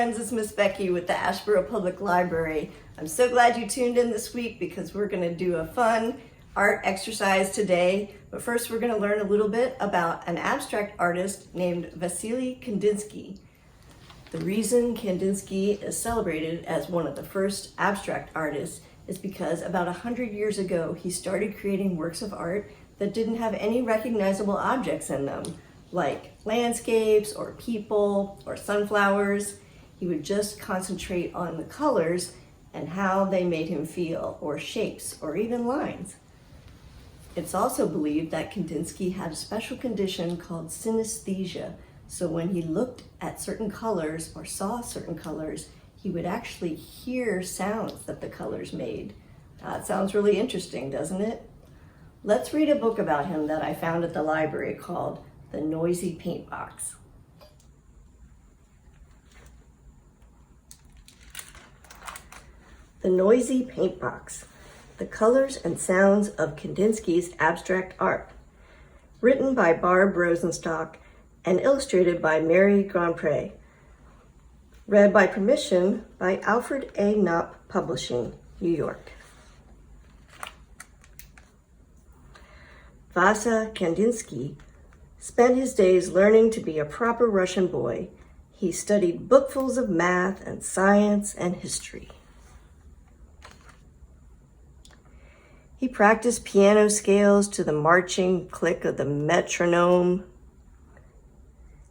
friends, it's Miss Becky with the Asheboro Public Library. I'm so glad you tuned in this week because we're going to do a fun art exercise today. But first we're going to learn a little bit about an abstract artist named Vasily Kandinsky. The reason Kandinsky is celebrated as one of the first abstract artists is because about 100 years ago he started creating works of art that didn't have any recognizable objects in them, like landscapes or people or sunflowers. He would just concentrate on the colors and how they made him feel, or shapes, or even lines. It's also believed that Kandinsky had a special condition called synesthesia, so when he looked at certain colors or saw certain colors, he would actually hear sounds that the colors made. It sounds really interesting, doesn't it? Let's read a book about him that I found at the library called The Noisy Paint Box. The Noisy Paint Box, The Colors and Sounds of Kandinsky's Abstract Art. Written by Barb Rosenstock and illustrated by Mary Grandpré. Read by permission by Alfred A. Knopp Publishing, New York. Vasa Kandinsky spent his days learning to be a proper Russian boy. He studied bookfuls of math and science and history. He practiced piano scales to the marching click of the metronome.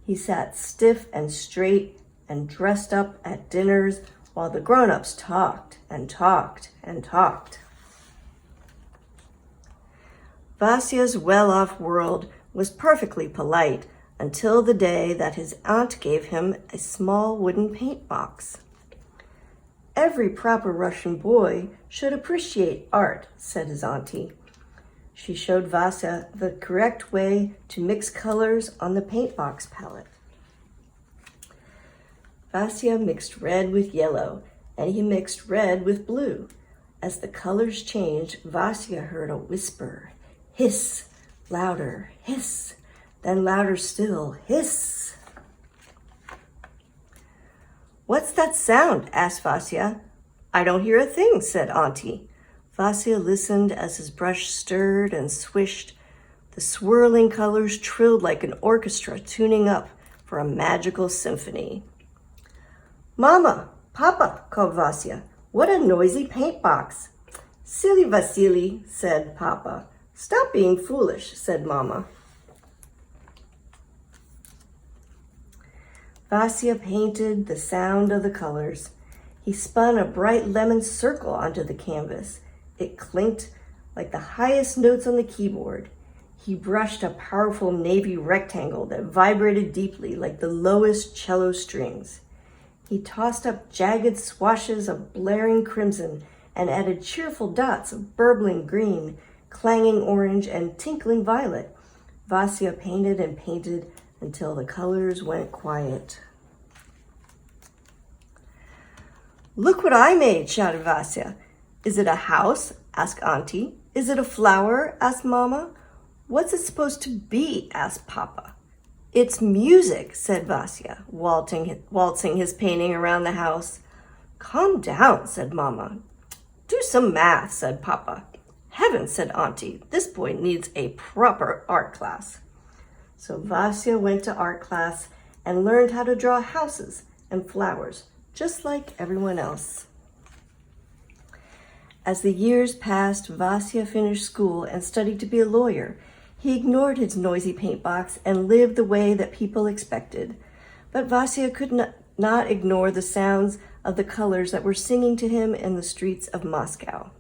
He sat stiff and straight and dressed up at dinners while the grown-ups talked and talked and talked. Vasya's well-off world was perfectly polite until the day that his aunt gave him a small wooden paint box. Every proper Russian boy should appreciate art, said his auntie. She showed Vasya the correct way to mix colors on the paint box palette. Vasya mixed red with yellow, and he mixed red with blue. As the colors changed, Vasya heard a whisper, hiss, louder, hiss, then louder still, hiss. What's that sound? Asked Vasya. I don't hear a thing, said Auntie. Vasya listened as his brush stirred and swished. The swirling colors trilled like an orchestra tuning up for a magical symphony. Mama, Papa, called Vasya. What a noisy paint box. Silly Vasily, said Papa. Stop being foolish, said Mama. Vasya painted the sound of the colors. He spun a bright lemon circle onto the canvas. It clinked like the highest notes on the keyboard. He brushed a powerful navy rectangle that vibrated deeply like the lowest cello strings. He tossed up jagged swashes of blaring crimson and added cheerful dots of burbling green, clanging orange, and tinkling violet. Vasya painted and painted until the colors went quiet. Look what I made, shouted Vasya. Is it a house? Asked Auntie. Is it a flower? Asked Mama. What's it supposed to be? Asked Papa. It's music, said Vasya, waltzing his painting around the house. Calm down, said Mama. Do some math, said Papa. Heavens, said Auntie, this boy needs a proper art class. So Vasya went to art class and learned how to draw houses and flowers, just like everyone else. As the years passed, Vasya finished school and studied to be a lawyer. He ignored his noisy paint box and lived the way that people expected. But Vasya could not ignore the sounds of the colors that were singing to him in the streets of Moscow.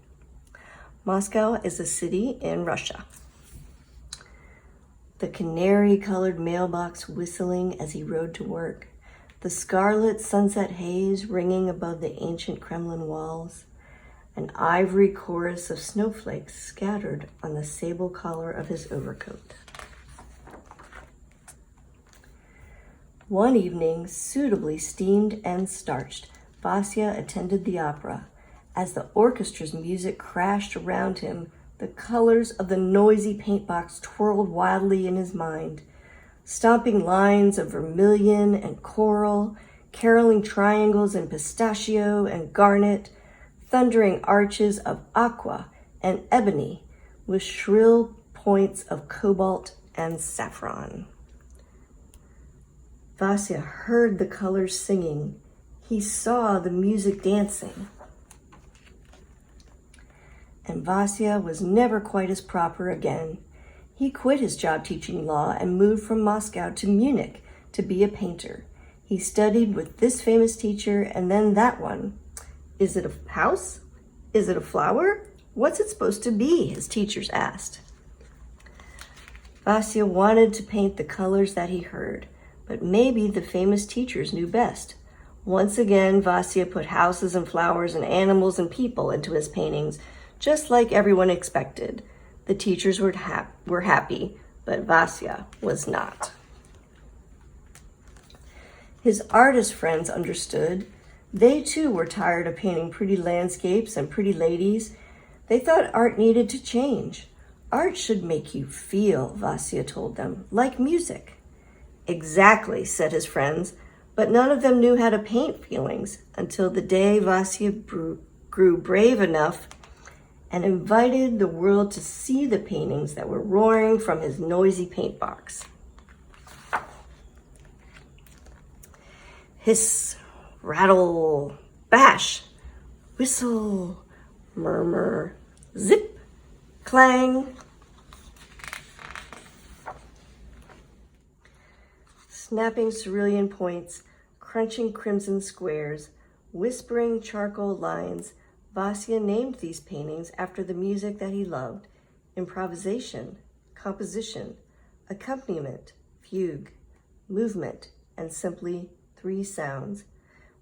Moscow is a city in Russia. The canary-colored mailbox whistling as he rode to work, the scarlet sunset haze ringing above the ancient Kremlin walls, an ivory chorus of snowflakes scattered on the sable collar of his overcoat. One evening, suitably steamed and starched, Vasya attended the opera. As the orchestra's music crashed around him, the colors of the noisy paint box twirled wildly in his mind. Stomping lines of vermilion and coral caroling triangles in pistachio and garnet, thundering arches of aqua and ebony with shrill points of cobalt and saffron. Vasya heard the colors singing. He saw the music dancing. And Vasya was never quite as proper again. He quit his job teaching law and moved from Moscow to Munich to be a painter. He studied with this famous teacher and then that one. Is it a house? Is it a flower? What's it supposed to be? His teachers asked. Vasya wanted to paint the colors that he heard, but maybe the famous teachers knew best. Once again, Vasya put houses and flowers and animals and people into his paintings, just like everyone expected. The teachers were happy, but Vasya was not. His artist friends understood. They too were tired of painting pretty landscapes and pretty ladies. They thought art needed to change. Art should make you feel, Vasya told them, like music. Exactly, said his friends, but none of them knew how to paint feelings until the day Vasya grew brave enough and invited the world to see the paintings that were roaring from his noisy paint box. Hiss, rattle, bash, whistle, murmur, zip, clang. Snapping cerulean points, crunching crimson squares, whispering charcoal lines, Vasya named these paintings after the music that he loved: improvisation, composition, accompaniment, fugue, movement, and simply 3 sounds.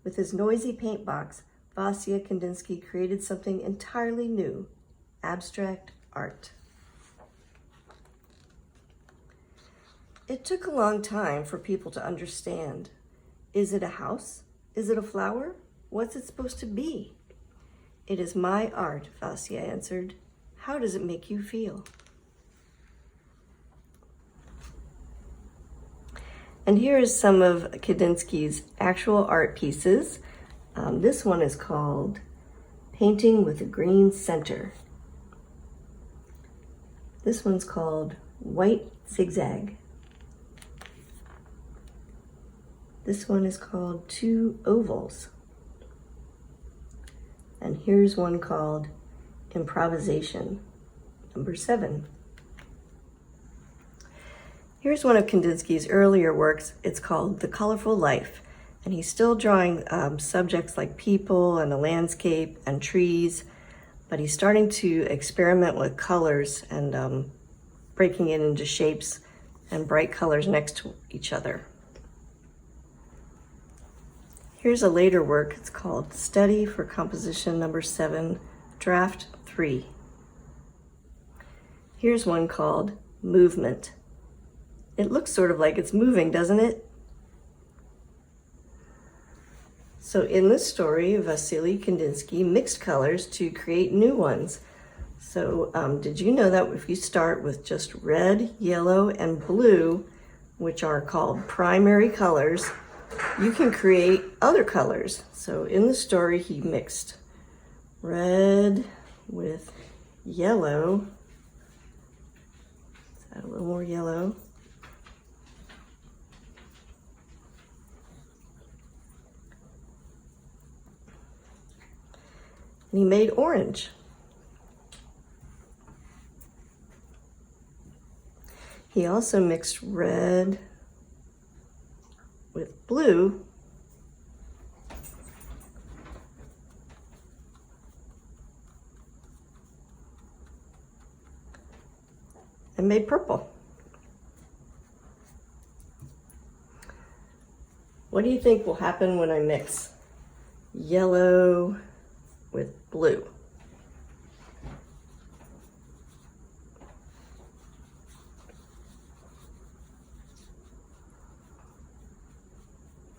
With his noisy paint box, Vasya Kandinsky created something entirely new: abstract art. It took a long time for people to understand. Is it a house? Is it a flower? What's it supposed to be? It is my art, Vasya answered. How does it make you feel? And here is some of Kandinsky's actual art pieces. This one is called Painting with a Green Center. This one's called White Zigzag. This one is called Two Ovals. And here's one called Improvisation, number 7. Here's one of Kandinsky's earlier works. It's called The Colorful Life. And he's still drawing subjects like people and the landscape and trees, but he's starting to experiment with colors and breaking it into shapes and bright colors next to each other. Here's a later work. It's called Study for Composition number 7, Draft 3. Here's one called Movement. It looks sort of like it's moving, doesn't it? So in this story, Vasily Kandinsky mixed colors to create new ones. So did you know that if you start with just red, yellow, and blue, which are called primary colors, you can create other colors. So in the story, he mixed red with yellow. Let's add a little more yellow. And he made orange. He also mixed red with blue. And made purple. What do you think will happen when I mix yellow with blue?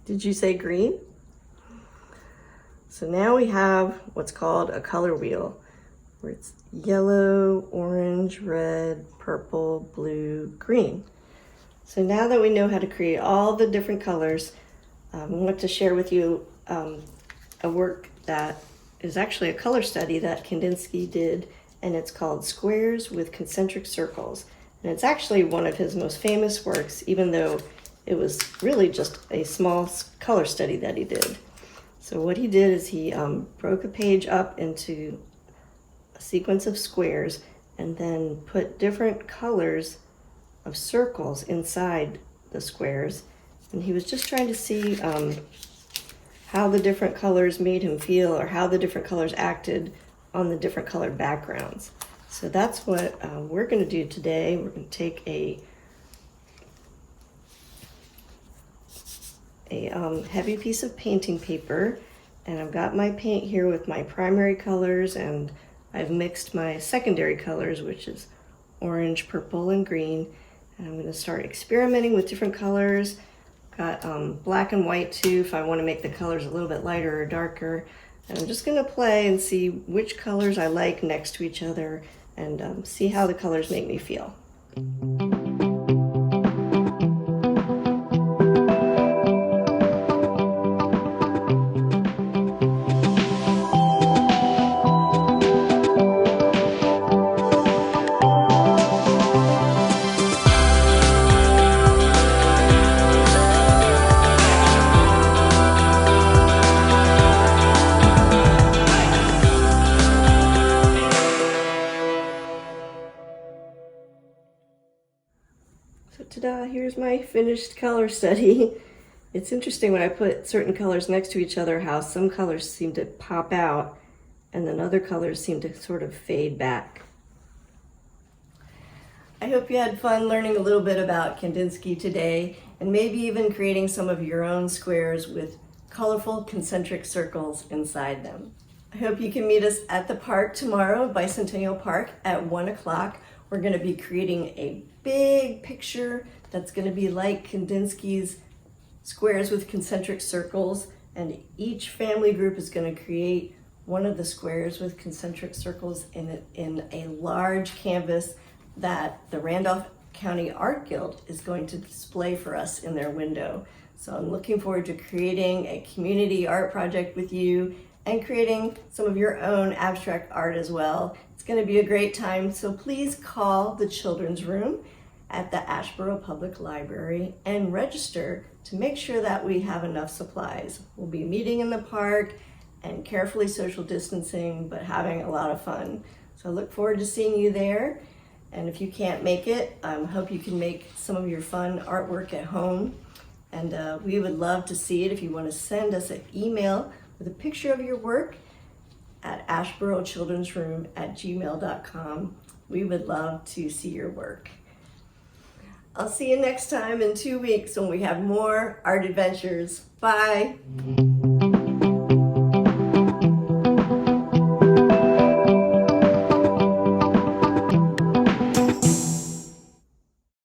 Did you say green? So now we have what's called a color wheel, where it's yellow, orange, red, purple, blue, green. So now that we know how to create all the different colors, I want to share with you a work that is actually a color study that Kandinsky did, and it's called Squares with Concentric Circles. And it's actually one of his most famous works, even though it was really just a small color study that he did. So what he did is he broke a page up into a sequence of squares and then put different colors of circles inside the squares. And he was just trying to see how the different colors made him feel, or how the different colors acted on the different colored backgrounds. So that's what we're going to do today. We're going to take a heavy piece of painting paper, and I've got my paint here with my primary colors, and I've mixed my secondary colors, which is orange, purple, and green. And I'm going to start experimenting with different colors. Got black and white too, if I want to make the colors a little bit lighter or darker. And I'm just going to play and see which colors I like next to each other, and see how the colors make me feel. So ta-da, here's my finished color study. It's interesting when I put certain colors next to each other, how some colors seem to pop out and then other colors seem to sort of fade back. I hope you had fun learning a little bit about Kandinsky today, and maybe even creating some of your own squares with colorful concentric circles inside them. I hope you can meet us at the park tomorrow, Bicentennial Park, at 1 o'clock. We're going to be creating a big picture that's going to be like Kandinsky's Squares with Concentric Circles, and each family group is going to create one of the squares with concentric circles in a large canvas that the Randolph County Art Guild is going to display for us in their window. So I'm looking forward to creating a community art project with you and creating some of your own abstract art as well. It's going to be a great time, so please call the Children's Room at the Asheboro Public Library and register to make sure that we have enough supplies. We'll be meeting in the park and carefully social distancing, but having a lot of fun. So I look forward to seeing you there. And if you can't make it, I hope you can make some of your fun artwork at home. And we would love to see it. If you want to send us an email with a picture of your work at asheborochildrensroom@gmail.com. We would love to see your work. I'll see you next time in 2 weeks when we have more art adventures. Bye.